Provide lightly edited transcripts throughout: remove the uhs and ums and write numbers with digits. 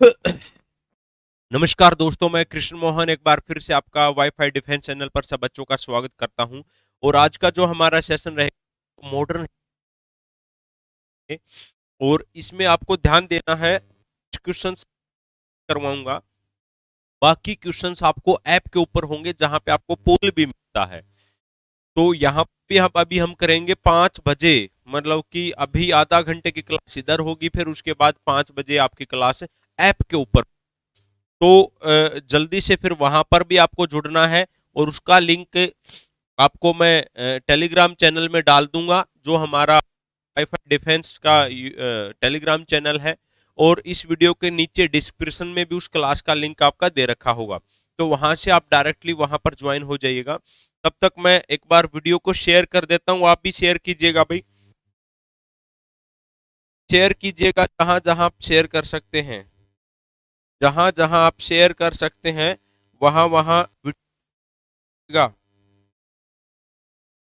नमस्कार दोस्तों, मैं कृष्ण मोहन एक बार फिर से आपका वाईफाई डिफेंस चैनल पर सब बच्चों का स्वागत करता हूं। और आज का जो हमारा सेशन रहेगा मॉडर्न है और इसमें आपको ध्यान देना है। क्वेश्चंस करवाऊंगा, बाकी क्वेश्चंस आपको ऐप के ऊपर होंगे जहां पे आपको पोल भी मिलता है। तो यहाँ पे हम करेंगे 5 बजे, मतलब कि अभी आधा घंटे की क्लास इधर होगी, फिर उसके बाद 5 बजे आपकी क्लास ऐप के ऊपर। तो जल्दी से फिर वहां पर भी आपको जुड़ना है और उसका लिंक आपको मैं टेलीग्राम चैनल में डाल दूंगा, जो हमारा वाईफाई डिफेंस का टेलीग्राम चैनल है। और इस वीडियो के नीचे डिस्क्रिप्शन में भी उस क्लास का लिंक आपका दे रखा होगा, तो वहां से आप डायरेक्टली वहां पर ज्वाइन हो जाइएगा। तब तक मैं एक बार वीडियो को शेयर कर देता हूं, आप भी शेयर कीजिएगा भाई। शेयर कीजिएगा जहां जहां आप शेयर कर सकते हैं, जहां जहां आप शेयर कर सकते हैं वहां वहां वीडियो।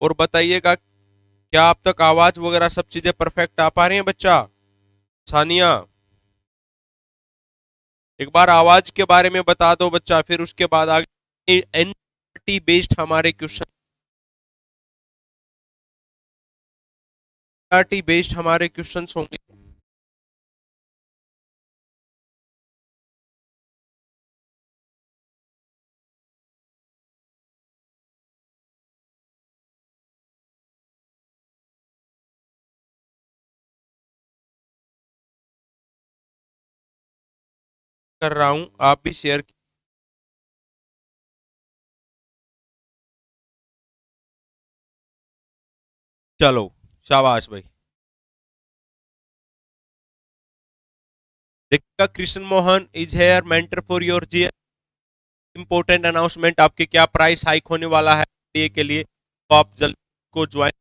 और बताइएगा क्या आप तक आवाज वगैरह सब चीजें परफेक्ट आ पा रही हैं बच्चा? सानिया, एक बार आवाज के बारे में बता दो बच्चा, फिर उसके बाद आगे एनसीईआरटी बेस्ड हमारे क्वेश्चन, एनसीईआरटी बेस्ड हमारे क्वेश्चंस होंगे। कर रहा हूं, आप भी शेयर। चलो, शाबाश भाई। देखिएगा, Krishna Mohan is here mentor for your जी। इंपॉर्टेंट अनाउंसमेंट, आपके क्या प्राइस हाइक होने वाला है ये के लिए, तो आप जल्द को ज्वाइन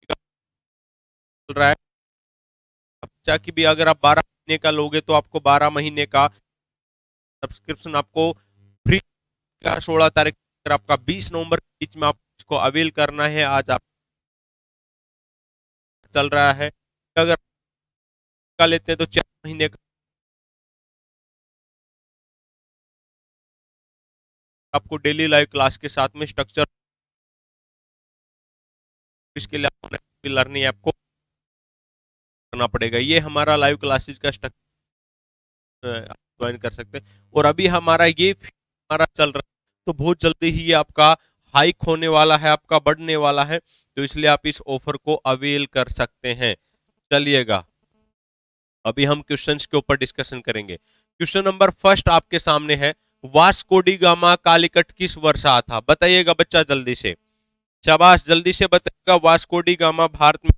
चल रहा है। बच्चा की भी अगर आप 12 महीने का लोगे तो आपको 12 महीने का सब्सक्रिप्शन आपको फ्री का 16 तारीख, अगर आपका 20 नवंबर के बीच में आप इसको अवेल करना है। आज आप चल रहा है, अगर का लेते हैं तो 4 महीने का आपको डेली लाइव क्लास के साथ में स्ट्रक्चर, इसके लिए आपको लर्निंग ऐप को करना पड़ेगा। ये हमारा लाइव क्लासेस का स्ट्रक्चर ज्वाइन कर सकते हैं। और अभी हमारा ये हमारा चल रहा है, तो बहुत जल्दी ही ये आपका हाइक होने वाला है, आपका बढ़ने वाला है, तो इसलिए आप इस ऑफर को अवेल कर सकते हैं। चलिएगा, अभी हम क्वेश्चंस के ऊपर डिस्कशन करेंगे। क्वेश्चन नंबर फर्स्ट आपके सामने है, वास्को डी गामा कालीकट किस वर्ष आया था? बताइएगा बच्चा जल्दी से, शाबाश, जल्दी से बताइएगा। वास्को डी गामा भारत में,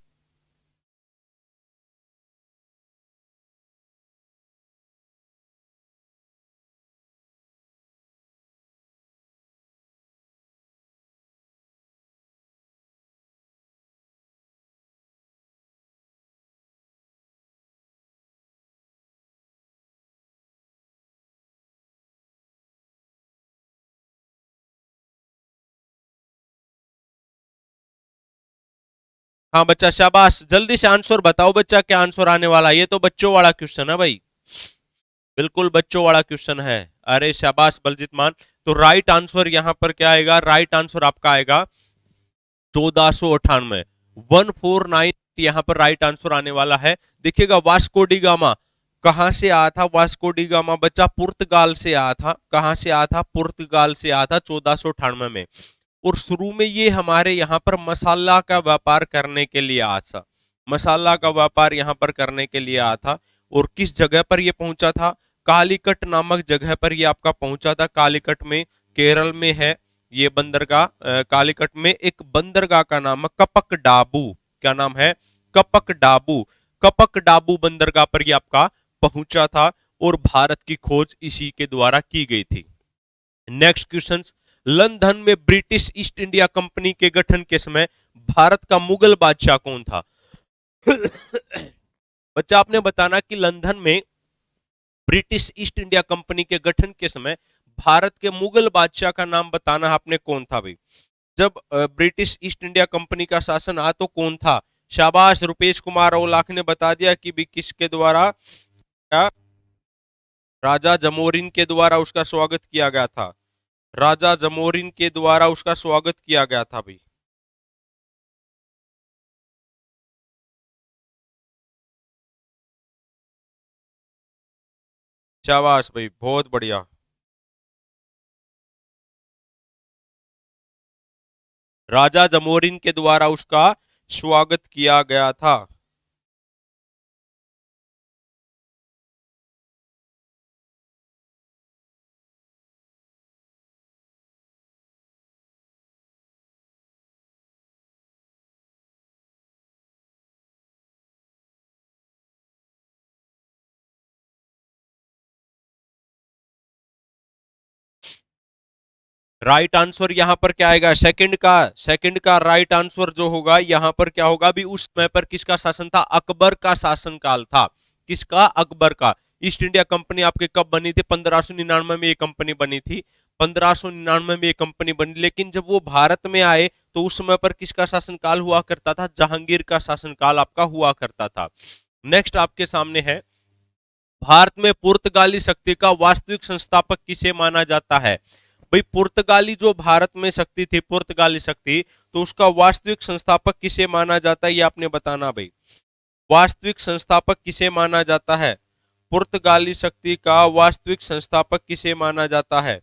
हाँ बच्चा शाबाश, जल्दी से आंसर बताओ बच्चा, क्या आंसर आने वाला है? ये तो बच्चों वाला क्वेश्चन है भाई, बिल्कुल बच्चों वाला क्वेश्चन है। अरे शाबाश बलजीत मान। तो राइट आंसर यहाँ पर क्या आएगा? राइट आंसर आपका आएगा 1498, 149 यहाँ पर राइट आंसर आने वाला है। देखिएगा, वास्को डी गामा कहां से आया था? वास्को डी गामा बच्चा पुर्तगाल से आया था। कहां से आया था? पुर्तगाल से आया था 1498 में। और शुरू में ये हमारे यहाँ पर मसाला का व्यापार करने के लिए आया था, मसाला का व्यापार यहाँ पर करने के लिए आया था। और किस जगह पर ये पहुंचा था? कालीकट नामक जगह पर ये आपका पहुंचा था। कालीकट में, केरल में है ये बंदरगाह। कालीकट में एक बंदरगाह का नाम है कपक डाबू। क्या नाम है? कपक डाबू। कपक डाबू बंदरगाह पर ये आपका पहुंचा था और भारत की खोज इसी के द्वारा की गई थी। नेक्स्ट क्वेश्चन, लंदन में ब्रिटिश ईस्ट इंडिया कंपनी के गठन के समय भारत का मुगल बादशाह कौन था? बच्चा आपने बताना कि लंदन में ब्रिटिश ईस्ट इंडिया कंपनी के गठन के समय भारत के मुगल बादशाह का नाम बताना आपने, कौन था भाई? जब ब्रिटिश ईस्ट इंडिया कंपनी का शासन आ तो कौन था? शाबाश, रुपेश कुमार औलाख ने बता दिया कि भी किसके द्वारा, क्या राजा जमोरिन के द्वारा उसका स्वागत किया गया था। राजा जमोरिन के द्वारा उसका स्वागत किया गया था भाई। शाबाश भाई, बहुत बढ़िया। राजा जमोरिन के द्वारा उसका स्वागत किया गया था। राइट आंसर यहाँ पर क्या आएगा? सेकंड का राइट आंसर जो होगा यहाँ पर क्या होगा? भी उस समय पर किसका शासन था? अकबर का शासनकाल था। किसका? अकबर का। ईस्ट इंडिया कंपनी आपके कब बनी थी? 1599 में ये कंपनी बनी थी। 1599 में ये कंपनी बनी, लेकिन जब वो भारत में आए तो उस समय पर किसका शासनकाल हुआ करता था? जहांगीर का शासनकाल आपका हुआ करता था। नेक्स्ट आपके सामने है, भारत में पुर्तगाली शक्ति का वास्तविक संस्थापक किसे माना जाता है? भाई पुर्तगाली जो भारत में शक्ति थी, पुर्तगाली शक्ति, तो उसका वास्तविक संस्थापक किसे माना जाता है? ये आपने बताना भाई। वास्तविक संस्थापक किसे माना जाता है? पुर्तगाली शक्ति का वास्तविक संस्थापक किसे माना जाता है?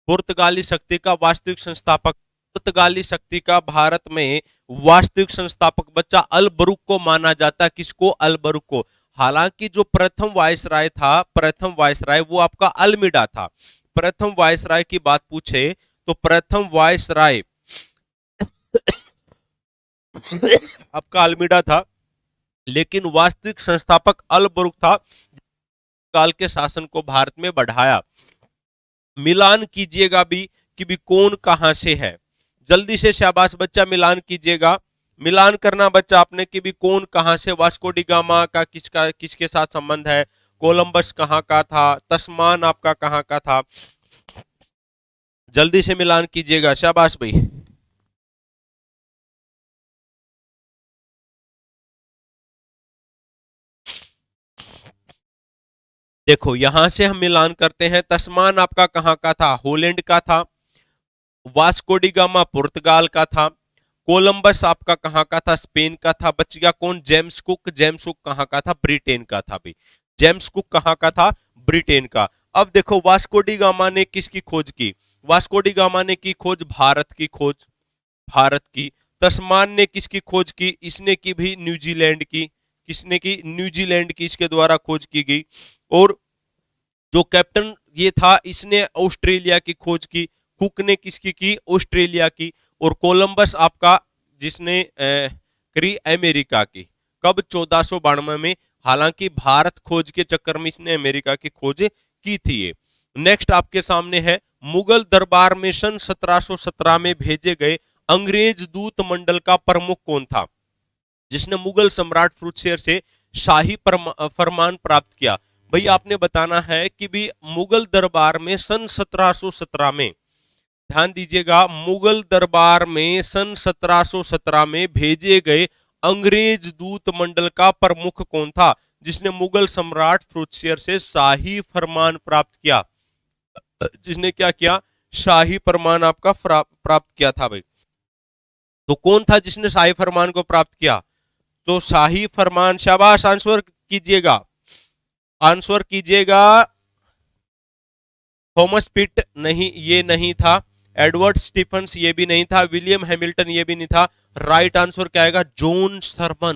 पुर्तगाली शक्ति का वास्तविक संस्थापक, पुर्तगाली शक्ति का भारत में वास्तविक संस्थापक बच्चा अल बरूक को माना जाता है। किसको? अल बरूक को। हालांकि जो प्रथम वायसराय था, प्रथम वायसराय वो आपका अल्मीडा था। प्रथम वायसराय की बात पूछे तो प्रथम वायसराय आपका अल्मीडा था, लेकिन वास्तविक संस्थापक अल बरूक था। काल के शासन को भारत में बढ़ाया। मिलान कीजिएगा भी कि भी कौन कहां से है। जल्दी से शाबाश बच्चा, मिलान कीजिएगा। मिलान करना बच्चा आपने कि भी कौन कहां से। वास्को डी गामा का किसका किसके साथ संबंध है? कोलंबस कहां का था? तस्मान आपका कहां का था? जल्दी से मिलान कीजिएगा, शाबाश भाई। देखो यहां से हम मिलान करते हैं। तस्मान आपका कहां का था? होलैंड का था। वास्को डी गामा पुर्तगाल का था। कोलंबस आपका कहां का था? स्पेन का था। बच गया कौन? James cook. जेम्स कुक कहां का था? ब्रिटेन का था भाई। जेम्स कुक कहां का था? ब्रिटेन का। अब देखो वास्को डी गामा ने किसकी खोज की? वास्को डी गामा ने की खोज भारत की खोज, भारत की। तस्मान ने किसकी खोज की? इसने की भी न्यूजीलैंड की। किसने की? न्यूजीलैंड की इसके द्वारा खोज की गई। और जो कैप्टन ये था इसने ऑस्ट्रेलिया की खोज की। कुक ने किसकी की? ऑस्ट्रेलिया की। और कोलंबस आपका जिसने करी अमेरिका की। कब? 1492 में। हालांकि भारत खोज के चक्कर में इसने अमेरिका की खोज की थी ये। नेक्स्ट आपके सामने है, मुगल दरबार में सन 1717 में भेजे गए अंग्रेज दूत मंडल का प्रमुख कौन था, जिसने मुगल सम्राट फ्रुटशेर से शाही फरमान प्राप्त किया? भाई आपने बताना है कि भी मुगल दरबार में सन 1717 में, ध्यान दीजिएगा, मुगल दरबार में सन 1717 में भेजे गए अंग्रेज दूत मंडल का प्रमुख कौन था, जिसने मुगल सम्राट फ्रुटशेर से शाही फरमान प्राप्त किया? जिसने क्या किया? शाही फरमान आपका प्राप्त किया था भाई। तो कौन था जिसने शाही फरमान को प्राप्त किया? तो शाही फरमान, शाबाश, आंसर कीजिएगा, आंसर कीजिएगा। थॉमस पिट नहीं, ये नहीं था। एडवर्ड स्टीफंस ये भी नहीं था। विलियम हैमिल्टन ये भी नहीं था। राइट आंसर क्या आएगा? जॉन शर्मन।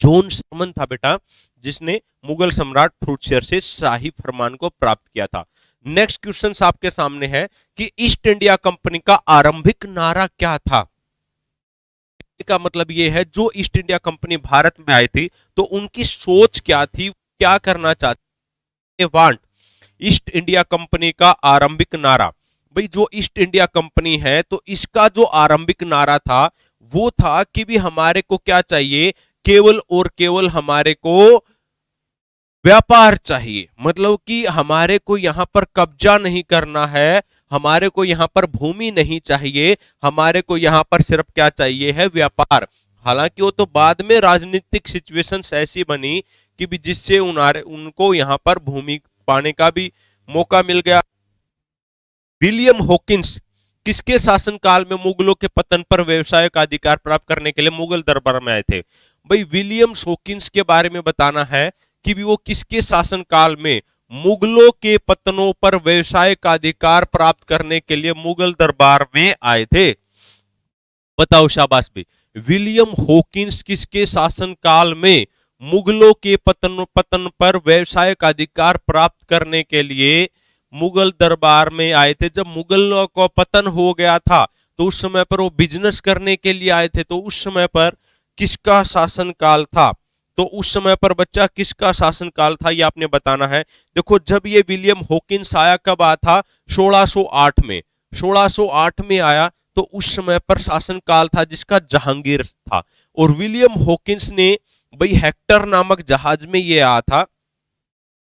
जॉन शर्मन था बेटा, जिसने मुगल सम्राट फ्रुटशेर से शाही फरमान को प्राप्त किया था। नेक्स्ट क्वेश्चन आपके सामने है कि ईस्ट इंडिया कंपनी का आरंभिक नारा क्या था? का मतलब ये है, जो ईस्ट इंडिया कंपनी भारत में आई थी तो उनकी सोच क्या थी, क्या करना चाहते? वांट। ईस्ट इंडिया कंपनी का आरंभिक नारा, भाई जो ईस्ट इंडिया कंपनी है तो इसका जो आरंभिक नारा था वो था कि भी हमारे को क्या चाहिए? केवल और केवल हमारे को व्यापार चाहिए, मतलब कि हमारे को यहां पर कब्जा नहीं करना है, हमारे को यहां पर भूमि नहीं चाहिए, हमारे को यहां पर सिर्फ क्या चाहिए है, व्यापार। हालांकि वो तो बाद में राजनीतिक सिचुएशंस ऐसी बनी कि भी जिससे उनको यहां पर भूमि पाने का भी मौका मिल गया। विलियम हॉकिंस किसके शासनकाल में मुगलों के पतन पर व्यवसाय का अधिकार प्राप्त करने के लिए मुगल दरबार में आए थे? भाई विलियम हॉकिंस के बारे में बताना है कि भी वो किसके शासनकाल में मुगलों के पतनों पर व्यवसाय का अधिकार प्राप्त करने के लिए मुगल दरबार में आए थे। बताओ शाबाश भाई, विलियम हॉकिंस किसके शासनकाल में मुगलों के पतन पर व्यवसाय का अधिकार प्राप्त करने के लिए मुगल दरबार में आए थे? जब मुगलों का पतन हो गया था तो उस समय पर वो बिजनेस करने के लिए आए थे, तो उस समय पर किसका शासनकाल था? तो उस समय पर बच्चा किसका शासनकाल था, ये आपने बताना है। देखो जब ये विलियम हॉकिंस आया, कब आया था? 1608 में। 1608 में आया, तो उस समय पर शासनकाल था जिसका जहांगीर था। और विलियम हॉकिंस ने भाई हेक्टर नामक जहाज में ये आया था।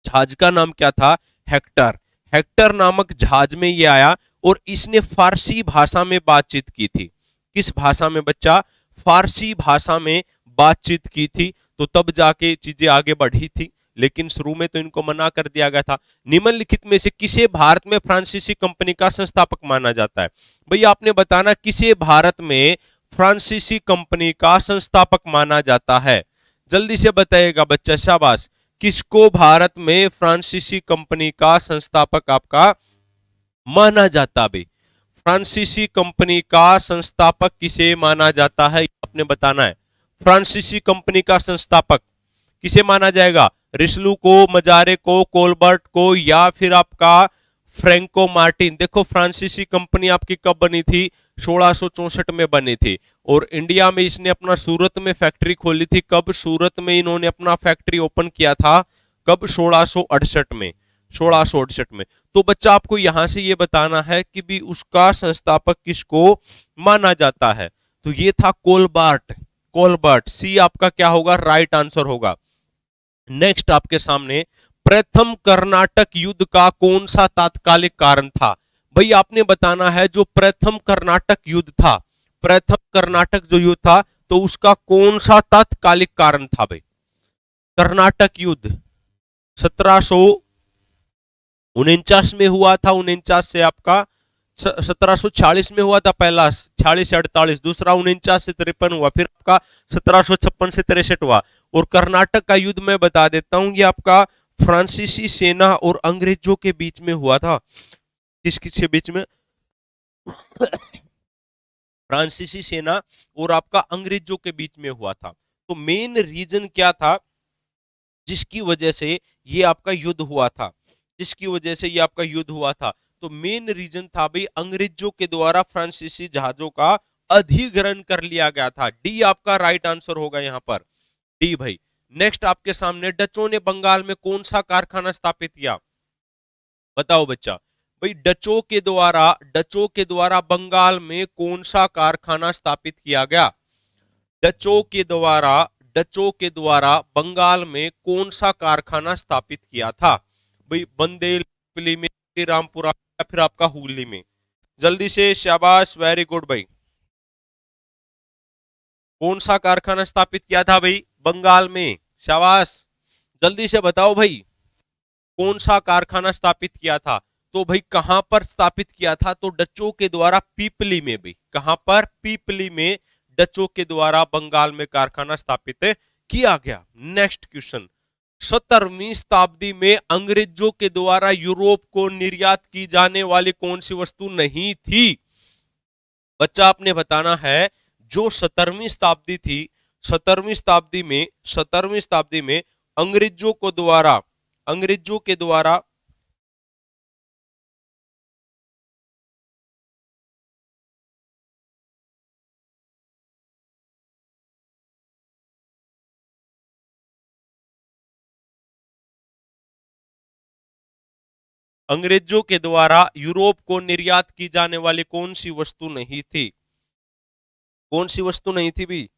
जहाज का नाम क्या था? हेक्टर। हेक्टर नामक जहाज में ये आया और इसने फारसी भाषा में बातचीत की थी। किस भाषा में बच्चा? फारसी भाषा में बातचीत की थी। तो तब जाके चीजें आगे बढ़ी थी, लेकिन शुरू में तो इनको मना कर दिया गया था। निम्नलिखित में से किसे भारत में फ्रांसीसी कंपनी का संस्थापक माना जाता है? भैया आपने बताना किसे भारत में फ्रांसीसी कंपनी का संस्थापक माना जाता है? जल्दी से बताइएगा बच्चा, शाबाश। किसको भारत में फ्रांसीसी कंपनी का संस्थापक आपका माना जाता है? फ्रांसीसी कंपनी का संस्थापक किसे माना जाता है, आपने बताना है। फ्रांसीसी कंपनी का संस्थापक किसे माना जाएगा? रिस्लू को, मजारे को, कोलबर्ट को, या फिर आपका फ्रैंको मार्टिन? देखो फ्रांसीसी कंपनी आपकी कब बनी थी? 1664 में बनी थी। और इंडिया में इसने अपना सूरत में फैक्ट्री खोली थी। कब? सूरत में इन्होंने अपना फैक्ट्री ओपन किया था। कब? 1668 में। 1668 में। तो बच्चा आपको यहां से ये बताना है कि भी उसका संस्थापक किसको माना जाता है। तो ये था कोलबर्ट। कोलबर्ट, सी आपका क्या होगा? राइट आंसर होगा। नेक्स्ट आपके सामने, प्रथम कर्नाटक युद्ध का कौन सा तात्कालिक कारण था? भाई आपने बताना है जो प्रथम कर्नाटक युद्ध था, प्रथम कर्नाटक जो युद्ध था, तो उसका कौन सा तात्कालिक कारण था? भाई कर्नाटक युद्ध 1749 में हुआ था। 49 से आपका 1746 में हुआ था पहला, 46 से 48, दूसरा 49 से 53 हुआ, फिर आपका 1756 से 63 हुआ। और कर्नाटक का युद्ध मैं बता देता हूं, ये आपका फ्रांसीसी सेना और अंग्रेजों के बीच में हुआ था। किस किसके बीच में? फ्रांसीसी सेना और आपका अंग्रेजों के बीच में हुआ था। तो मेन रीजन क्या था जिसकी वजह से ये आपका युद्ध हुआ था? जिसकी वजह से ये आपका युद्ध हुआ था, तो मेन रीजन था भाई अंग्रेजों के द्वारा फ्रांसीसी जहाजों का अधिग्रहण कर लिया गया था। डी आपका राइट आंसर होगा यहां पर, डी भाई। नेक्स्ट आपके सामने, डचों ने बंगाल में कौन सा कारखाना स्थापित किया? बताओ बच्चा। भाई डचों के द्वारा बंगाल में कौन सा कारखाना स्थापित किया गया? डचों के द्वारा बंगाल में कौन सा कारखाना स्थापित किया था? भाई बंदेली में, रामपुरा, या फिर आपका हुगली में? जल्दी से, शाबाश, वेरी गुड भाई। कौन सा कारखाना स्थापित किया था भाई बंगाल में? शाबाश, जल्दी से बताओ भाई, कौन सा कारखाना स्थापित किया था? तो भाई कहां पर स्थापित किया था? तो डचों के द्वारा पीपली में। भाई कहां पर? पीपली में डचों के द्वारा बंगाल में कारखाना स्थापित किया गया। नेक्स्ट क्वेश्चन, 17वीं शताब्दी में अंग्रेजों के द्वारा यूरोप को निर्यात की जाने वाली कौन सी वस्तु नहीं थी? बच्चा आपने बताना है, जो 17वीं शताब्दी थी, 17वीं शताब्दी में अंग्रेजों के द्वारा यूरोप को निर्यात की जाने वाली कौन सी वस्तु नहीं थी? कौन सी वस्तु नहीं थी भी?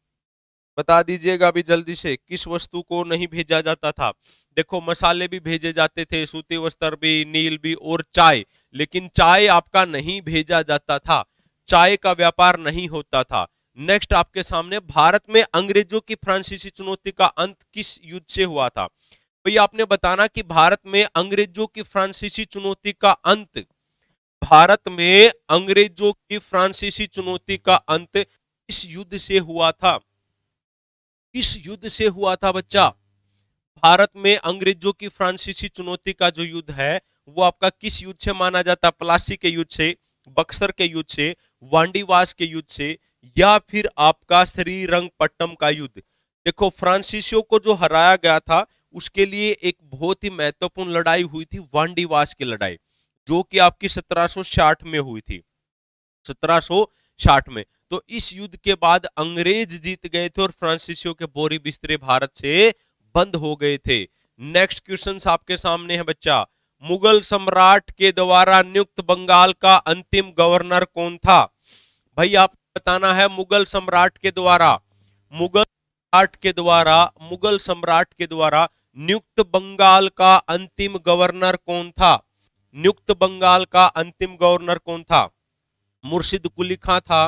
बता दीजिएगा अभी जल्दी से, किस वस्तु को नहीं भेजा जाता था? देखो मसाले भी भेजे जाते थे, सूती वस्त्र भी, नील भी और चाय, लेकिन चाय आपका नहीं भेजा जाता था, चाय का व्यापार नहीं होता था। नेक्स्ट आपके सामने, भारत में अंग्रेजों की फ्रांसीसी चुनौती का अंत किस युद्ध से हुआ था? भैया आपने बताना कि भारत में अंग्रेजों की फ्रांसीसी चुनौती का अंत, भारत में अंग्रेजों की फ्रांसीसी चुनौती का अंत किस युद्ध से हुआ था? किस युद्ध से हुआ था बच्चा? भारत में अंग्रेजों की फ्रांसीसी चुनौती का जो युद्ध है वो आपका किस युद्ध से माना जाता है? प्लासी के युद्ध से, बक्सर के युद्ध से, वांडीवास के युद्ध से, या फिर आपका श्रीरंगपट्टम का युद्ध? देखो फ्रांसीसियों को जो हराया गया था उसके लिए एक बहुत ही महत्वपूर्ण लड़ाई हुई थी, वांडीवास की लड़ाई, जो कि आपकी 1760 में हुई थी, 1760 में। तो इस युद्ध के बाद अंग्रेज जीत गए थे और फ्रांसीसियों के बोरी बिस्तरे भारत से बंद हो गए थे। नेक्स्ट क्वेश्चन आपके सामने है बच्चा, मुगल सम्राट के द्वारा नियुक्त बंगाल का अंतिम गवर्नर कौन था? भाई आप बताना है, मुगल सम्राट के द्वारा, मुगल सम्राट के द्वारा नियुक्त बंगाल का अंतिम गवर्नर कौन था? नियुक्त बंगाल का अंतिम गवर्नर कौन था? मुर्शिद कुली खां था,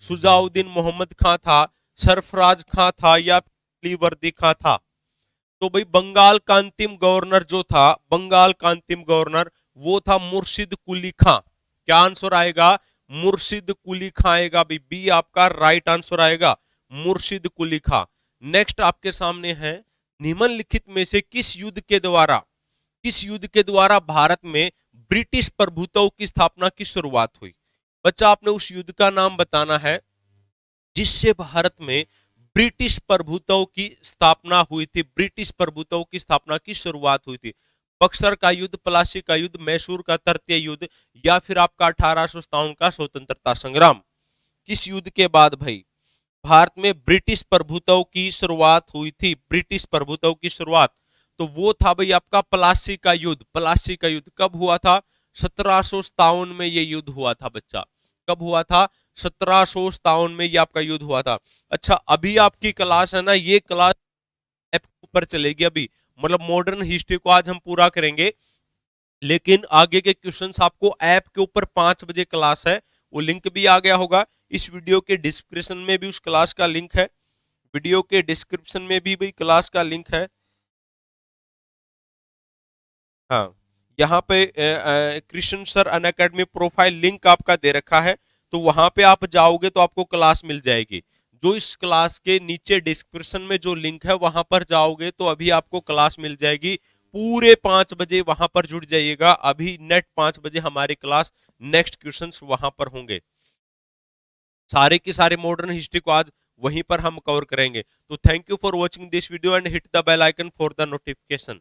सुजाउद्दीन मोहम्मद खां था, सरफराज खां था, या वर्दी खां था? तो भाई बंगाल का अंतिम गवर्नर जो था, बंगाल का अंतिम गवर्नर वो था मुर्शिद कुली खां। क्या आंसर आएगा? मुर्शिद कुली खां आएगा। बी आपका राइट आंसर आएगा, मुर्शिद कुली खां। नेक्स्ट आपके सामने है, निम्नलिखित में से किस युद्ध के द्वारा भारत में ब्रिटिश प्रभुत्व की स्थापना की शुरुआत हुई? बच्चा आपने उस युद्ध का नाम बताना है जिससे भारत में ब्रिटिश प्रभुत्व की स्थापना हुई थी, ब्रिटिश प्रभुत्व की स्थापना की शुरुआत हुई थी। बक्सर का युद्ध, प्लासी का युद्ध, मैसूर का तृतीय युद्ध, या फिर आपका 1857 का स्वतंत्रता संग्राम? किस युद्ध के बाद भाई भारत में ब्रिटिश प्रभुत्व की शुरुआत हुई थी? ब्रिटिश प्रभुत्व की शुरुआत तो वो था भाई आपका प्लासी का युद्ध। प्लासी का युद्ध कब हुआ था? 1757 में ये युद्ध हुआ था बच्चा। कब हुआ था? 1757 में ये आपका युद्ध हुआ था। अच्छा अभी आपकी क्लास है ना, ये क्लास ऐप पर चलेगी अभी, मतलब मॉडर्न हिस्ट्री को आज हम पूरा करेंगे, लेकिन आगे के क्वेश्चंस आपको ऐप के ऊपर 5 बजे क्लास है, वो लिंक भी आ गया होगा। इस वीडियो के डिस्क्रिप्शन में भी उस क्लास का लिंक है, वीडियो के डिस्क्रिप्शन में भी भाई क्लास का लिंक है। हाँ, यहाँ पे Krishna sir Unacademy profile link आपका दे रखा है, तो वहां पे आप जाओगे तो आपको क्लास मिल जाएगी। जो इस क्लास के नीचे डिस्क्रिप्शन में जो लिंक है वहां पर जाओगे तो अभी आपको क्लास मिल जाएगी। पूरे 5 बजे वहां पर जुड़ जाइएगा, अभी नेट 5 बजे हमारी क्लास, नेक्स्ट क्वेश्चंस वहां पर होंगे। सारे के सारे मॉडर्न हिस्ट्री को आज वहीं पर हम कवर करेंगे। तो thank you for watching this video and hit the bell icon for the notification.